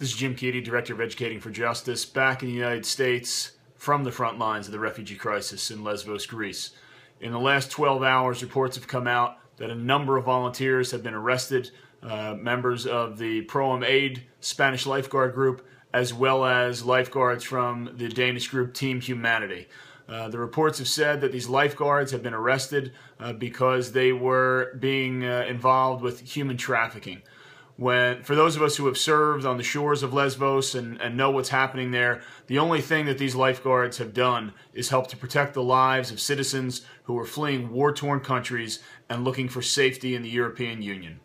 This is Jim Keady, Director of Educating for Justice, back in the United States from the front lines of the refugee crisis in Lesvos, Greece. In the last 12 hours, reports have come out that a number of volunteers have been arrested, members of the Pro-Am Aid Spanish lifeguard group, as well as lifeguards from the Danish group Team Humanity. The reports have said that these lifeguards have been arrested because they were being involved with human trafficking. For those of us who have served on the shores of Lesvos and know what's happening there, the only thing that these lifeguards have done is help to protect the lives of citizens who are fleeing war-torn countries and looking for safety in the European Union.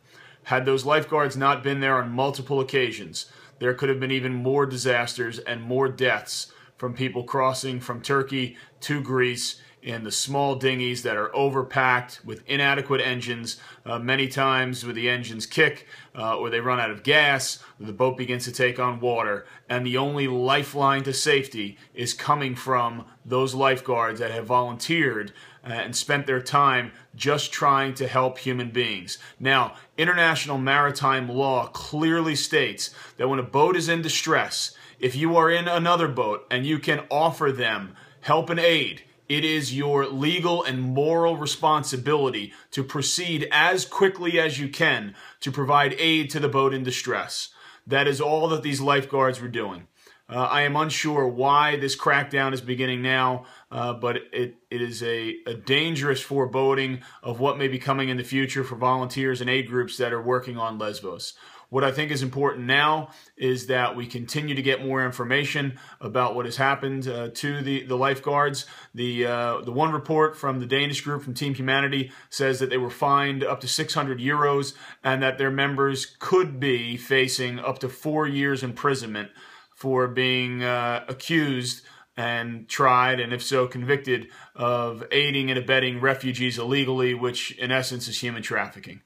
Had those lifeguards not been there on multiple occasions, there could have been even more disasters and more deaths from people crossing from Turkey to Greece in the small dinghies that are overpacked with inadequate engines, many times where the engines kick or they run out of gas, the boat begins to take on water, and the only lifeline to safety is coming from those lifeguards that have volunteered and spent their time just trying to help human beings. Now, international maritime law clearly states that when a boat is in distress, if you are in another boat and you can offer them help and aid, it is your legal and moral responsibility to proceed as quickly as you can to provide aid to the boat in distress. That is all that these lifeguards were doing. I am unsure why this crackdown is beginning now, but it is a dangerous foreboding of what may be coming in the future for volunteers and aid groups that are working on Lesvos. What I think is important now is that we continue to get more information about what has happened to the lifeguards. The one report from the Danish group from Team Humanity says that they were fined up to 600 euros and that their members could be facing up to 4 years imprisonment for being accused and tried, and if so convicted, of aiding and abetting refugees illegally, which in essence is human trafficking.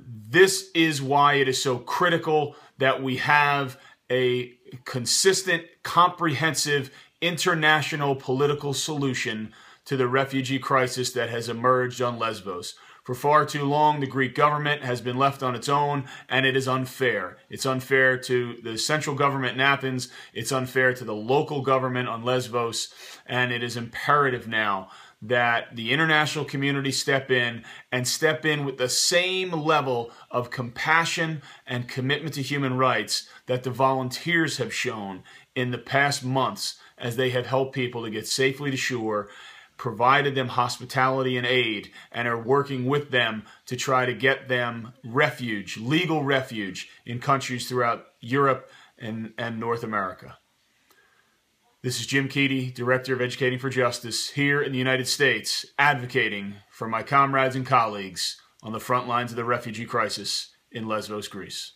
This is why it is so critical that we have a consistent, comprehensive, international political solution to the refugee crisis that has emerged on Lesvos. For far too long, the Greek government has been left on its own, and it is unfair. It's unfair to the central government in Athens, it's unfair to the local government on Lesvos, and it is imperative now that the international community step in with the same level of compassion and commitment to human rights that the volunteers have shown in the past months as they have helped people to get safely to shore, provided them hospitality and aid, and are working with them to try to get them refuge, legal refuge, in countries throughout Europe and North America. This is Jim Keady, Director of Educating for Justice, here in the United States, advocating for my comrades and colleagues on the front lines of the refugee crisis in Lesvos, Greece.